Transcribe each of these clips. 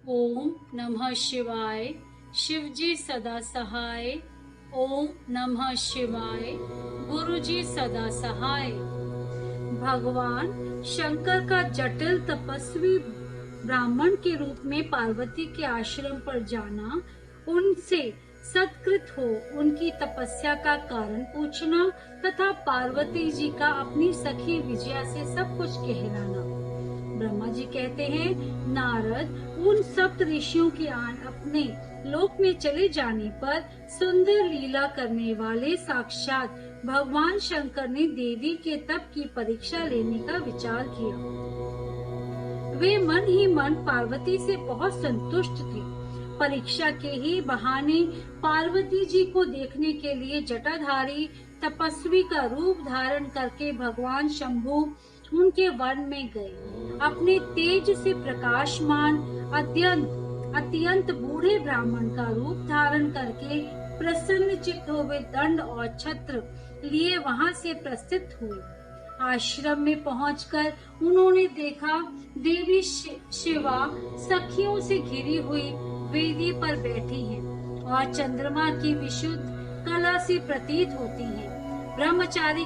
ओम नमः शिवाय। शिवजी सदा सहाय। ओम नमः शिवाय। गुरुजी सदा सहाय। भगवान शंकर का जटिल तपस्वी ब्राह्मण के रूप में पार्वती के आश्रम पर जाना, उनसे सत्कृत हो उनकी तपस्या का कारण पूछना तथा पार्वती जी का अपनी सखी विजया से सब कुछ कहलाना। ब्रह्मा जी कहते हैं, नारद उन सप्त ऋषियों के अपने लोक में चले जाने पर सुंदर लीला करने वाले साक्षात भगवान शंकर ने देवी के तप की परीक्षा लेने का विचार किया। वे मन ही मन पार्वती से बहुत संतुष्ट थे। परीक्षा के ही बहाने पार्वती जी को देखने के लिए जटाधारी तपस्वी का रूप धारण करके भगवान शंभु उनके वन में गए। अपने तेज से प्रकाशमान अत्यंत बूढ़े ब्राह्मण का रूप धारण करके प्रसन्न चित्त हुए दंड और छत्र लिए वहां से प्रस्थित हुए। आश्रम में पहुंचकर उन्होंने देखा देवी शिवा सखियों से घिरी हुई वेदी पर बैठी हैं और चंद्रमा की विशुद्ध कला से प्रतीत होती हैं। ब्रह्मचारी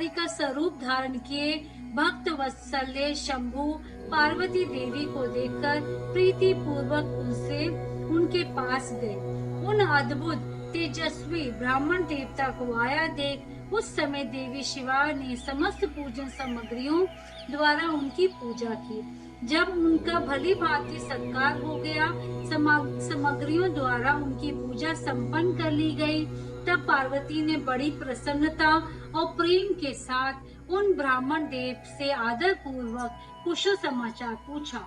का स्वरूप धारण किए भक्त वत्सल्य शंभु पार्वती देवी को देखकर प्रीति पूर्वक उनके पास गए। उन अद्भुत तेजस्वी ब्राह्मण देवता को आया देख उस समय देवी शिवा ने समस्त पूजन सामग्रियों द्वारा उनकी पूजा की। जब उनका भली भांति सत्कार हो गया, सामग्रियों द्वारा उनकी पूजा संपन्न कर ली गई, तब पार्वती ने बड़ी प्रसन्नता और प्रेम के साथ उन ब्राह्मण देव से आदर पूर्वक कुशल समाचार पूछा।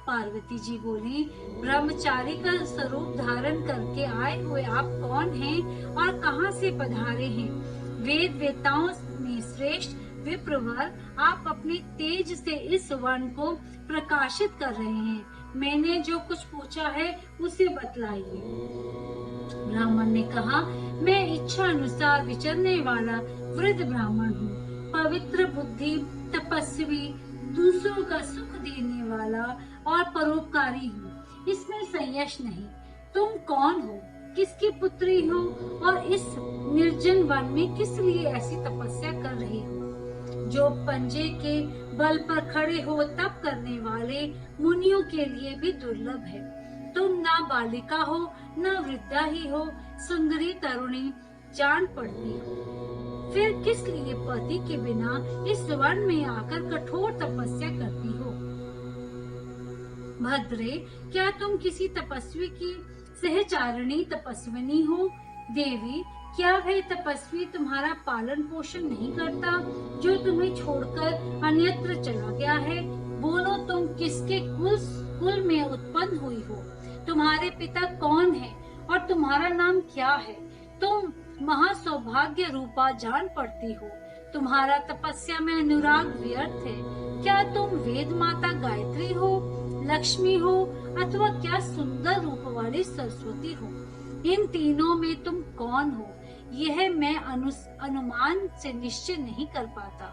पार्वती जी बोली, ब्रह्मचारी का स्वरूप धारण करके आए हुए आप कौन हैं और कहां से पधारे हैं? वेद वेताओं में श्रेष्ठ विप्रवर, आप अपने तेज से इस वन को प्रकाशित कर रहे हैं। मैंने जो कुछ पूछा है उसे बतलाइए। ब्राह्मण ने कहा, मैं इच्छा अनुसार विचरने वाला वृद्ध ब्राह्मण हूँ, पवित्र बुद्धि, तपस्वी, दूसरों का सुख देने वाला और परोपकारी हूँ। इसमें संशय नहीं। तुम कौन हो, किसकी पुत्री हो और इस निर्जन वन में किस लिए ऐसी तपस्या कर रही हो? जो पंजे के बल पर खड़े हो तप करने वाले मुनियों के लिए भी दुर्लभ है। तुम ना बालिका हो ना वृद्धा ही हो, सुंदरी तरुणी जान पड़ती हो। फिर किस लिए पति के बिना इस वन में आकर कठोर तपस्या करती हो? भद्रे, क्या तुम किसी तपस्वी की सहचारिणी तपस्विनी हो? देवी, क्या वह तपस्वी तुम्हारा पालन पोषण नहीं करता जो तुम्हें छोड़कर अन्यत्र चला गया है? बोलो, तुम किसके कुल में उत्पन्न हुई हो? तुम्हारे पिता कौन है और तुम्हारा नाम क्या है? तुम महासौभाग्य रूपा जान पड़ती हो। तुम्हारा तपस्या में अनुराग व्यर्थ है। क्या तुम वेद माता गायत्री हो, लक्ष्मी हो अथवा क्या सुंदर रूप वाली सरस्वती हो? इन तीनों में तुम कौन हो, यह मैं अनुमान से निश्चय नहीं कर पाता।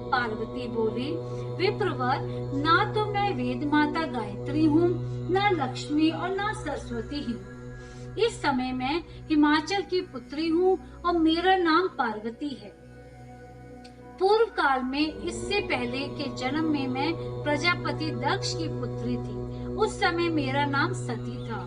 पार्वती बोली, विप्रवर, ना तो मैं वेद माता गायत्री हूँ, ना लक्ष्मी और ना सरस्वती ही हूँ। इस समय मैं हिमाचल की पुत्री हूँ और मेरा नाम पार्वती है। पूर्व काल में, इससे पहले के जन्म में मैं प्रजापति दक्ष की पुत्री थी। उस समय मेरा नाम सती था।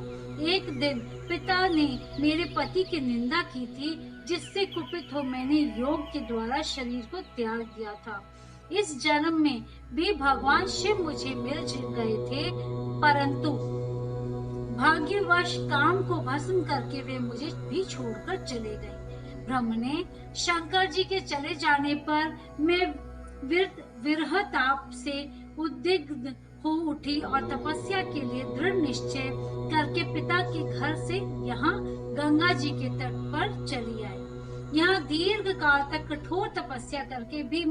एक दिन पिता ने मेरे पति की निंदा की थी, जिससे कुपित हो मैंने योग के द्वारा शरीर को त्याग दिया था। इस जन्म में भी भगवान शिव मुझे मिल गए थे, परंतु भाग्यवश काम को भस्म करके वे मुझे भी छोड़कर चले गए। ब्रह्म ने शंकर जी के चले जाने पर मैं विरह ताप से उद्विग्न हो उठी और तपस्या के लिए दृढ़ निश्चय करके पिता के घर से यहाँ गंगा जी के तट पर चली आई। यहाँ दीर्घ काल तक कठोर तपस्या करके भी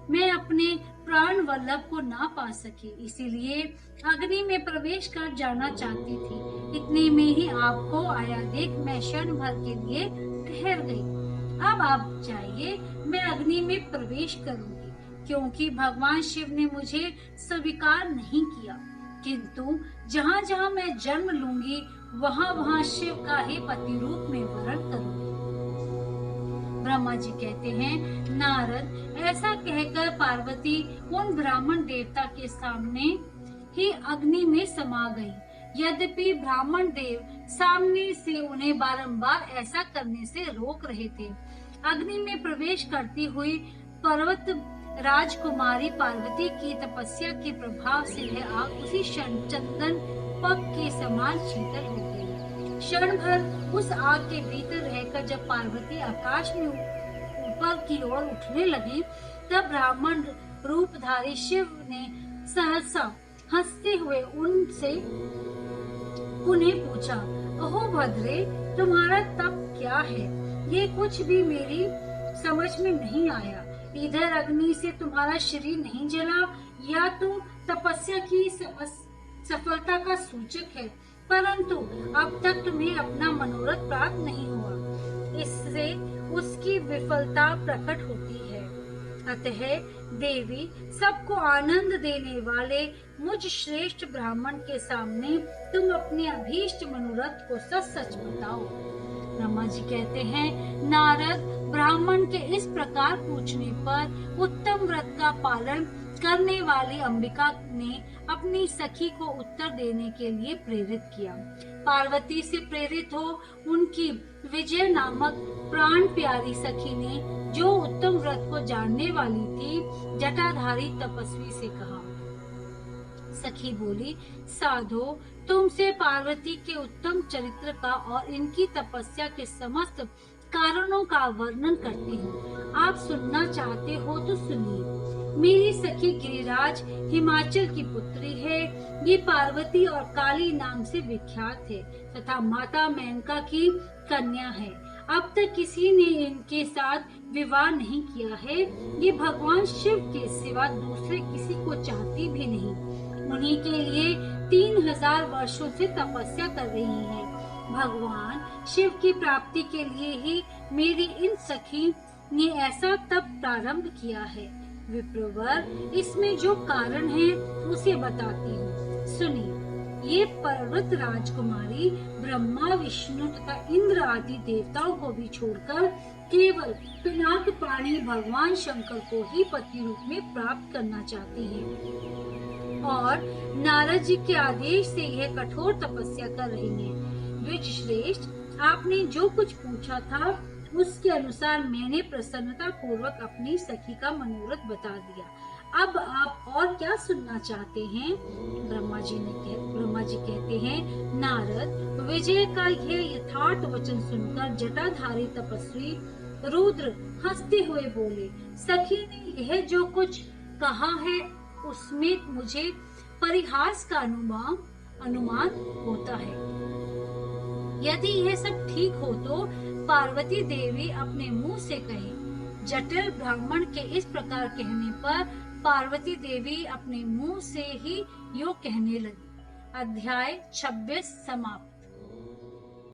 मैं अपने प्राण वल्लभ को ना पा सकी, इसीलिए अग्नि में प्रवेश कर जाना चाहती थी। इतने में ही आपको आया देख मैं क्षण भर के लिए ठहर गई। अब आप जाइए, मैं अग्नि में प्रवेश करूंगी। क्योंकि भगवान शिव ने मुझे स्वीकार नहीं किया। किंतु जहाँ जहाँ मैं जन्म लूंगी वहाँ वहाँ शिव का ही पति रूप में वर्ण करूंगी। ब्रह्मा जी कहते हैं, नारद, ऐसा कहकर पार्वती उन ब्राह्मण देवता के सामने ही अग्नि में समा गई। यद्यपि ब्राह्मण देव सामने से उन्हें बारंबार ऐसा करने से रोक रहे थे। अग्नि में प्रवेश करती हुई पर्वत राजकुमारी पार्वती की तपस्या के प्रभाव से यह आग उसी क्षण चंदन पग के समान शीतल हो गई। क्षण भर उस आग के भीतर रहकर जब पार्वती आकाश में ऊपर की ओर उठने लगी, तब ब्राह्मण रूपधारी शिव ने सहसा हंसते हुए उनसे उन्हें पूछा, अहो भद्रे, तुम्हारा तप क्या है? ये कुछ भी मेरी समझ में नहीं आया। इधर अग्नि से तुम्हारा शरीर नहीं जला, या तो तपस्या की सफलता का सूचक है, परंतु अब तक तुम्हें अपना मनोरथ प्राप्त नहीं हुआ। इससे उसकी विफलता प्रकट होती है। अतः देवी, सबको आनंद देने वाले मुझ श्रेष्ठ ब्राह्मण के सामने तुम अपने अभीष्ट मनोरथ को सच सच बताओ। ब्रह्मा जी कहते हैं, नारद, ब्राह्मण के इस प्रकार पूछने पर उत्तम व्रत का पालन करने वाली अंबिका ने अपनी सखी को उत्तर देने के लिए प्रेरित किया। पार्वती से प्रेरित हो उनकी विजय नामक प्राण प्यारी सखी ने, जो उत्तम व्रत को जानने वाली थी, जटाधारी तपस्वी से कहा। सखी बोली, साधो, तुमसे पार्वती के उत्तम चरित्र का और इनकी तपस्या के समस्त कारणों का वर्णन करती हूँ। आप सुनना चाहते हो तो सुनिए। मेरी सखी गिरिराज हिमाचल की पुत्री है। ये पार्वती और काली नाम से विख्यात है तथा माता मेनका की कन्या है। अब तक किसी ने इनके साथ विवाह नहीं किया है। ये भगवान शिव के सिवा दूसरे किसी को चाहती भी नहीं। उन्हीं के लिए 3000 वर्षों से तपस्या कर रही हैं। भगवान शिव की प्राप्ति के लिए ही मेरी इन सखी ने ऐसा तप प्रारंभ किया है। विप्रवर, इसमें जो कारण है उसे बताती हूँ, सुनिए। ये पर्वत राजकुमारी ब्रह्मा, विष्णु तथा इंद्र आदि देवताओं को भी छोड़कर केवल पिनाक पाणी भगवान शंकर को ही पति रूप में प्राप्त करना चाहती है और नारद जी के आदेश से यह कठोर तपस्या कर रही है। द्विज श्रेष्ठ, आपने जो कुछ पूछा था उसके अनुसार मैंने प्रसन्नता पूर्वक अपनी सखी का मनोरथ बता दिया। अब आप और क्या सुनना चाहते हैं? ब्रह्मा जी कहते हैं, नारद, विजय का यह यथार्थ वचन सुनकर जटाधारी तपस्वी रुद्र हंसते हुए बोले, सखी ने यह जो कुछ कहा है उसमें मुझे परिहास का अनुमान होता है। यदि यह सब ठीक हो तो पार्वती देवी अपने मुंह से कहे। जटिल ब्राह्मण के इस प्रकार कहने पर पार्वती देवी अपने मुंह से ही यो कहने लगी। अध्याय 26 समाप्त।